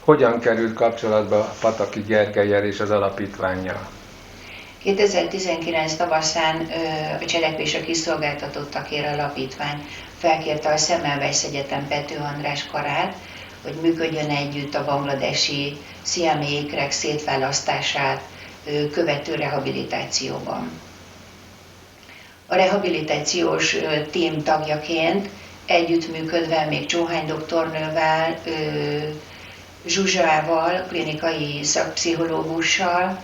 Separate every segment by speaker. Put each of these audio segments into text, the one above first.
Speaker 1: Hogyan került kapcsolatba Pataki Gergellyel és az alapítvánnyal?
Speaker 2: 2019 tavaszán a Cselekvés a Kiszolgáltatottakért Alapítvány felkérte a Semmelweis Egyetem Pető András karát, hogy működjön együtt a bangladesi sziámi ékrek szétválasztását követő rehabilitációban. A rehabilitációs tím tagjaként együttműködve még Csóhány doktornővel, Zsuzsával, klinikai szakpszichológussal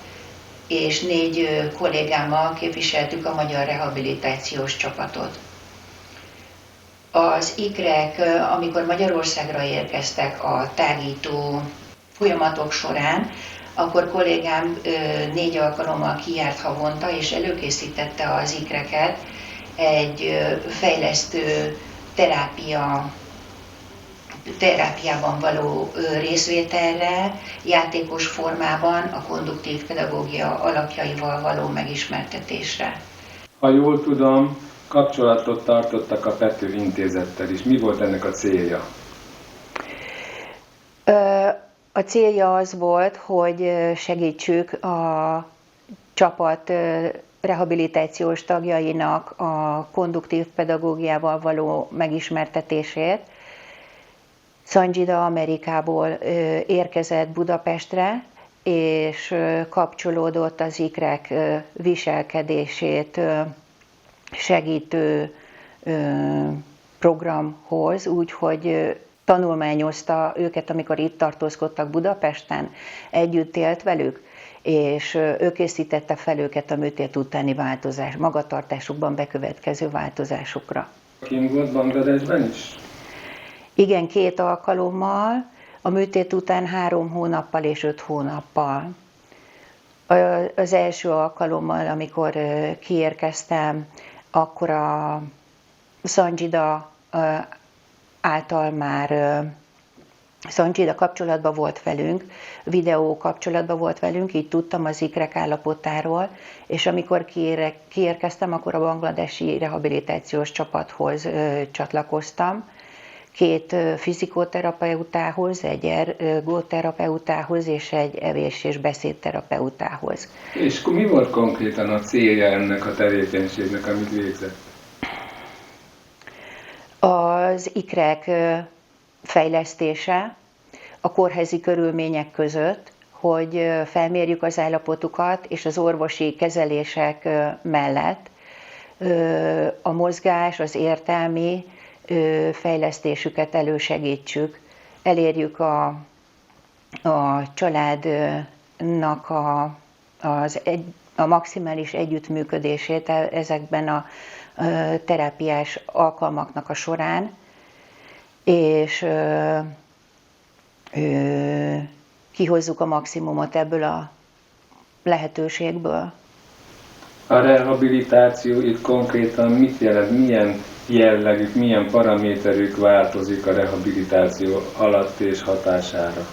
Speaker 2: és 4 kollégámmal képviseltük a magyar rehabilitációs csapatot. Az ikrek, amikor Magyarországra érkeztek a tágító folyamatok során, akkor kollégám 4 alkalommal kijárt havonta, és előkészítette az ikreket egy fejlesztő terápiában való részvételre, játékos formában a konduktív pedagógia alapjaival való megismertetésre.
Speaker 1: Ha jól tudom, kapcsolatot tartottak a Pető Intézettel is. Mi volt ennek a célja?
Speaker 2: A célja az volt, hogy segítsük a csapat rehabilitációs tagjainak a konduktív pedagógiával való megismertetését. Sanjida Amerikából érkezett Budapestre, és kapcsolódott az ikrek viselkedését segítő programhoz, úgyhogy tanulmányozta őket, amikor itt tartózkodtak Budapesten, együtt élt velük, és ő készítette fel őket a műtét utáni magatartásukban bekövetkező változásokra.
Speaker 1: Kint volt Bangladesben is?
Speaker 2: Igen, 2 alkalommal, a műtét után 3 hónappal és 5 hónappal. Az első alkalommal, amikor kiérkeztem, akkor a Sanjida által már Sanjida kapcsolatban volt velünk, videó kapcsolatban volt velünk, így tudtam az ikrek állapotáról, és amikor kiérkeztem, akkor a bangladesi rehabilitációs csapathoz csatlakoztam, 2 fizikoterapeutához, egy ergoterapeutához és egy evés- és beszédterapeutához.
Speaker 1: És mi volt konkrétan a célja ennek a tevékenységnek, amit végzett?
Speaker 2: Az ikrek fejlesztése a kórházi körülmények között, hogy felmérjük az állapotukat, és az orvosi kezelések mellett a mozgás, az értelmi fejlesztésüket elősegítsük, elérjük a családnak a maximális együttműködését ezekben a terápiás alkalmaknak a során, és kihozzuk a maximumot ebből a lehetőségből.
Speaker 1: A rehabilitáció itt konkrétan mit jelent, milyen jellegük, milyen paraméterük változik a rehabilitáció alatt és hatására?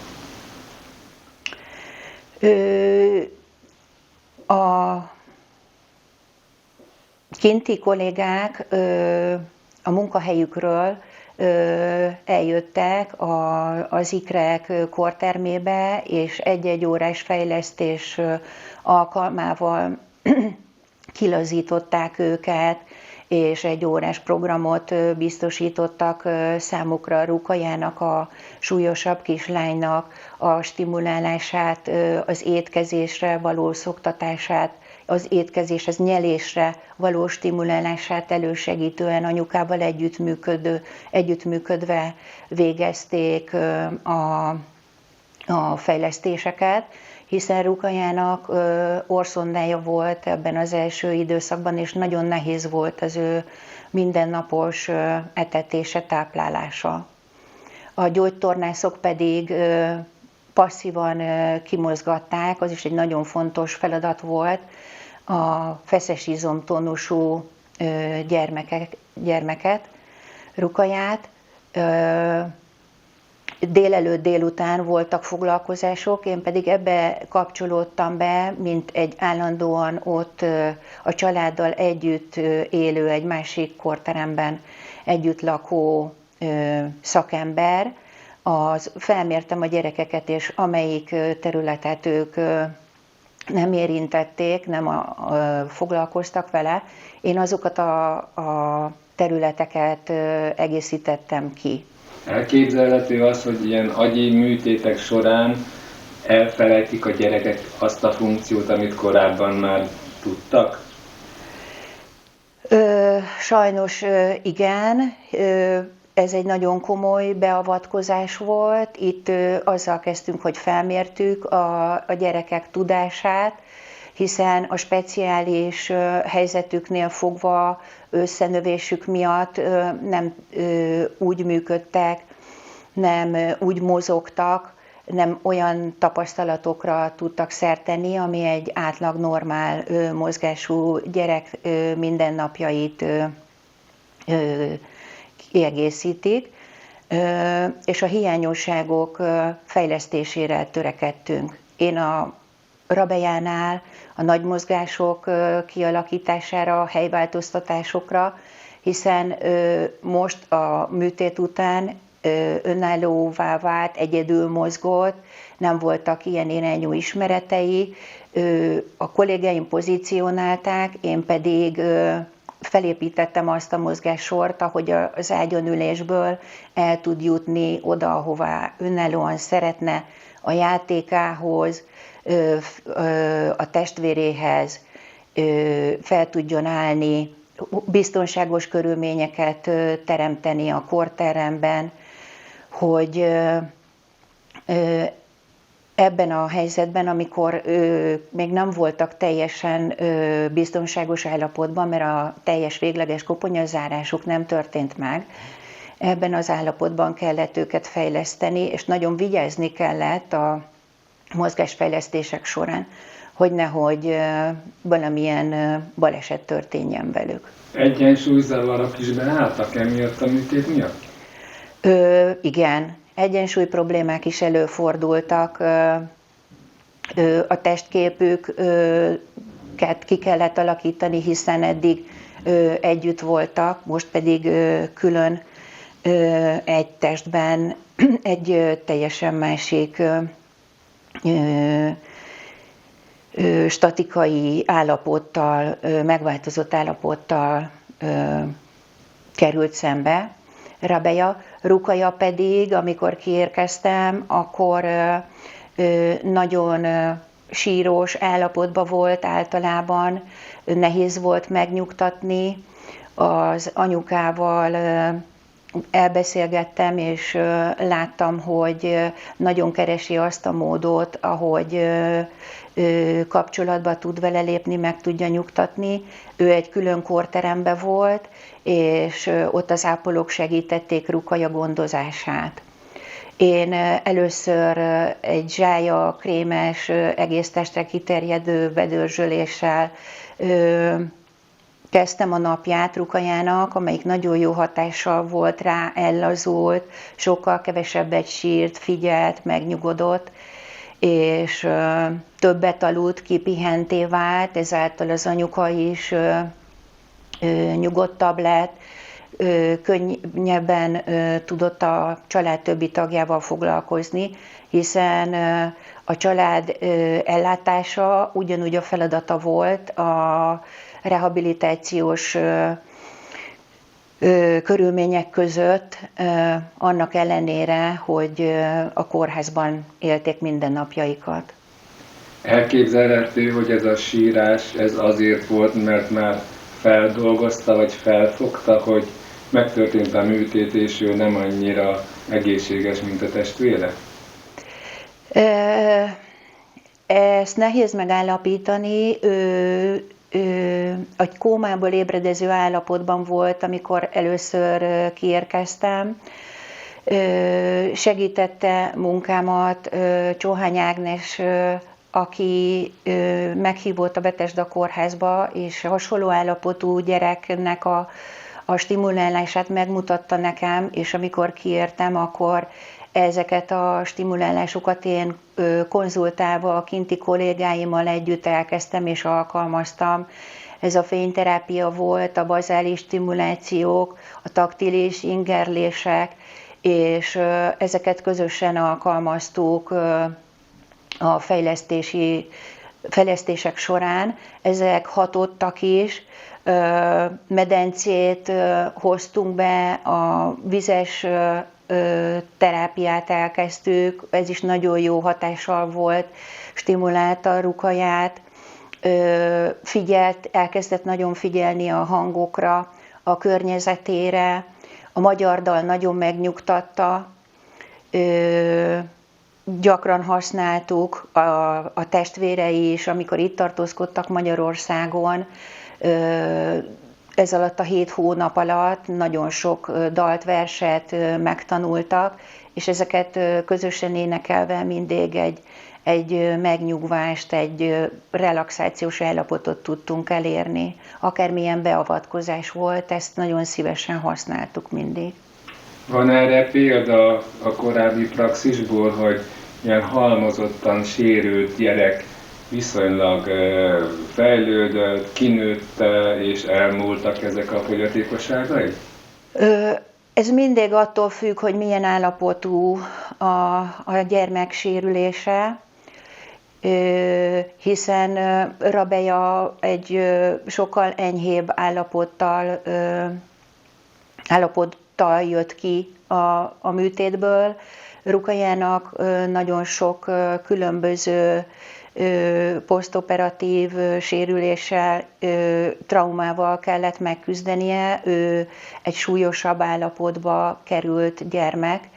Speaker 2: A kinti kollégák a munkahelyükről eljöttek az ikrek kortermébe, és 1-1 órás fejlesztés alkalmával kilazították őket, és 1 órás programot biztosítottak számukra, Rukajának, a súlyosabb kislánynak a stimulálását, az étkezésre való szoktatását, az étkezéshez, nyelésre való stimulálását elősegítően anyukával együttműködve végezték a fejlesztéseket, hiszen Rukajának orszondája volt ebben az első időszakban, és nagyon nehéz volt az ő mindennapos etetése, táplálása. A gyógytornászok pedig passzívan kimozgatták, az is egy nagyon fontos feladat volt, a feszes izomtónusú gyermeket, Rukaját. Délelőtt, délután voltak foglalkozások, én pedig ebbe kapcsolódtam be, mint egy állandóan ott a családdal együtt élő, egy másik korteremben együtt lakó szakember, felmértem a gyerekeket, és amelyik területet ők nem érintették, nem foglalkoztak vele, én azokat a területeket egészítettem ki.
Speaker 1: Elképzelhető az, hogy ilyen agyi műtétek során elfelejtik a gyerekek azt a funkciót, amit korábban már tudtak?
Speaker 2: Sajnos igen, ez egy nagyon komoly beavatkozás volt. Itt azzal kezdtünk, hogy felmértük a gyerekek tudását, hiszen a speciális helyzetüknél fogva, összenövésük miatt nem úgy működtek, nem úgy mozogtak, nem olyan tapasztalatokra tudtak szert tenni, ami egy átlag normál mozgású gyerek mindennapjait kiegészítik, és a hiányosságok fejlesztésére törekedtünk. Én a Rabejánál a nagy mozgások kialakítására, helyváltoztatásokra, hiszen most a műtét után önállóvá vált, egyedül mozgott, nem voltak ilyen irányú ismeretei, a kollégáim pozícionálták, én pedig felépítettem azt a mozgássort, ahogy az ágyonülésből el tud jutni oda, ahová önállóan szeretne, a játékához, a testvéréhez, fel tudjon állni, biztonságos körülményeket teremteni a korteremben, hogy ebben a helyzetben, amikor még nem voltak teljesen biztonságos állapotban, mert a teljes végleges koponyazárásuk nem történt meg, ebben az állapotban kellett őket fejleszteni, és nagyon vigyázni kellett a mozgásfejlesztések során, hogy nehogy valamilyen baleset történjen velük.
Speaker 1: Egyensúlyzavarok is beálltak emiatt a műtét miatt?
Speaker 2: Igen, egyensúly problémák is előfordultak, a testképüket ki kellett alakítani, hiszen eddig együtt voltak, most pedig külön egy testben egy teljesen másik statikai állapottal, megváltozott állapottal került szembe Rabeja. Rukaja pedig, amikor kiérkeztem, akkor nagyon sírós állapotban volt általában, nehéz volt megnyugtatni. Az anyukával elbeszélgettem, és láttam, hogy nagyon keresi azt a módot, ahogy kapcsolatba tud vele lépni, meg tudja nyugtatni. Ő egy külön korteremben volt, és ott az ápolók segítették Rukaja gondozását. Én először egy zsája, krémes, egész testre kiterjedő bedörzsöléssel kezdtem a napját Rukajának, amelyik nagyon jó hatással volt rá, ellazult, sokkal kevesebbet sírt, figyelt, megnyugodott, és többet aludt, kipihenté vált, ezáltal az anyuka is nyugodtabb lett, könnyebben tudott a család többi tagjával foglalkozni, hiszen a család ellátása ugyanúgy a feladata volt a rehabilitációs körülmények között, annak ellenére, hogy a kórházban élték mindennapjaikat.
Speaker 1: Elképzelhető, hogy ez a sírás ez azért volt, mert már feldolgozta, vagy felfogta, hogy megtörtént a műtét, és ő nem annyira egészséges, mint a testvére?
Speaker 2: Ezt nehéz megállapítani. Egy kómából ébredező állapotban volt, amikor először kiérkeztem. Segítette munkámat Csohány Ágnes, aki meghívott a Betesda kórházba, és hasonló állapotú gyereknek a stimulálását megmutatta nekem, és amikor kiértem, akkor ezeket a stimulálásokat én konzultálva a kinti kollégáimmal együtt elkezdtem és alkalmaztam. Ez a fényterápia volt, a bazális stimulációk, a taktilis ingerlések, és ezeket közösen alkalmaztuk a fejlesztések során. Ezek hatottak is, medencét hoztunk be, a vizes terápiát elkezdtük, ez is nagyon jó hatással volt, stimulálta a Rukaját, elkezdett nagyon figyelni a hangokra, a környezetére, a magyar dal nagyon megnyugtatta, gyakran használtuk, a testvérei is, amikor itt tartózkodtak Magyarországon, ez alatt a 7 hónap alatt nagyon sok dalt, verset megtanultak, és ezeket közösen énekelve mindig egy megnyugvást, egy relaxációs állapotot tudtunk elérni. Akármilyen beavatkozás volt, ezt nagyon szívesen használtuk mindig.
Speaker 1: Van erre példa a korábbi praxisból, hogy ilyen halmozottan sérült gyerek viszonylag fejlődött, kinőtte és elmúltak ezek a fogyatékosságai?
Speaker 2: Ez mindig attól függ, hogy milyen állapotú a gyermek sérülése, hiszen Rabeja egy sokkal enyhébb állapottal jött ki a műtétből. Rukajának nagyon sok különböző posztoperatív sérüléssel, traumával kellett megküzdenie, ő egy súlyosabb állapotba került gyermek.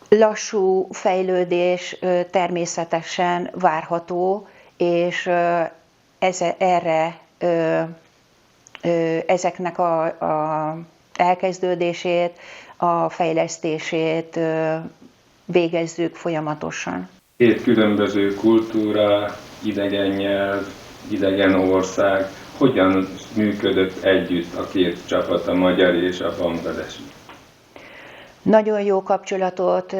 Speaker 2: Lassú fejlődés természetesen várható, és ezeknek a elkezdődését, a fejlesztését végezzük folyamatosan.
Speaker 1: 2 különböző kultúra, idegen nyelv, idegen ország. Hogyan működött együtt a 2 csapat, a magyar és a bangladesi?
Speaker 2: Nagyon jó kapcsolatot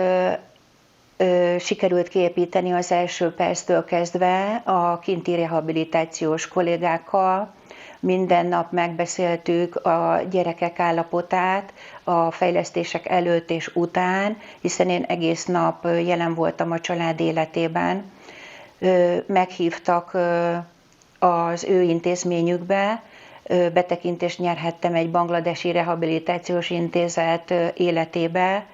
Speaker 2: sikerült kiépíteni az első perctől kezdve a kinti rehabilitációs kollégákkal. Minden nap megbeszéltük a gyerekek állapotát a fejlesztések előtt és után, hiszen én egész nap jelen voltam a család életében. Meghívtak az ő intézményükbe, betekintést nyerhettem egy bangladesi rehabilitációs intézet életébe.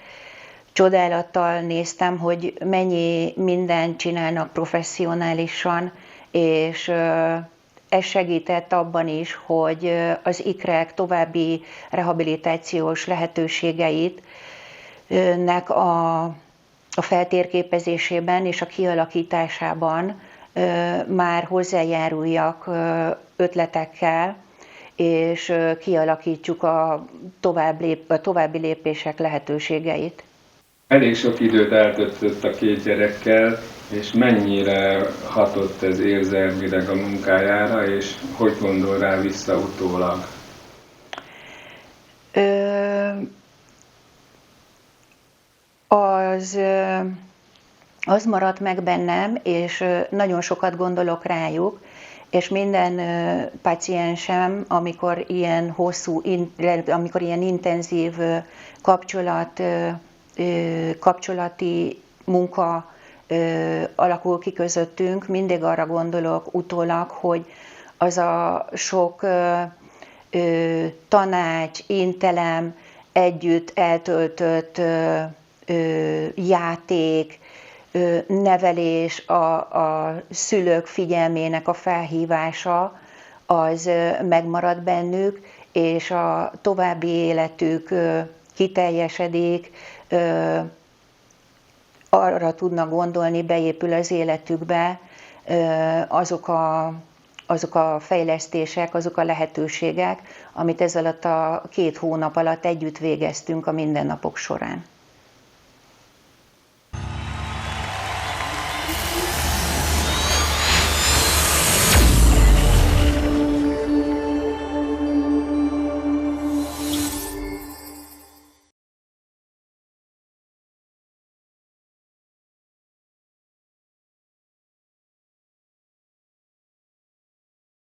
Speaker 2: Csodálattal néztem, hogy mennyi mindent csinálnak professzionálisan, és ez segített abban is, hogy az ikrek további rehabilitációs lehetőségeit a feltérképezésében és a kialakításában már hozzájáruljak ötletekkel, és kialakítsuk a további lépések lehetőségeit.
Speaker 1: Elég sok időt eltöltött a 2 gyerekkel, és mennyire hatott ez érzelmileg a munkájára, és hogy gondol rá vissza utólag?
Speaker 2: Az maradt meg bennem, és nagyon sokat gondolok rájuk, és minden páciensem, amikor ilyen intenzív kapcsolati munka alakul ki közöttünk, mindig arra gondolok utólag, hogy az a sok tanács, intelem, együtt eltöltött játék, nevelés, a szülők figyelmének a felhívása, az megmarad bennük, és a további életük kiteljesedik, arra tudnak gondolni, beépül az életükbe azok a fejlesztések, azok a lehetőségek, amit ez alatt a 2 hónap alatt együtt végeztünk a mindennapok során.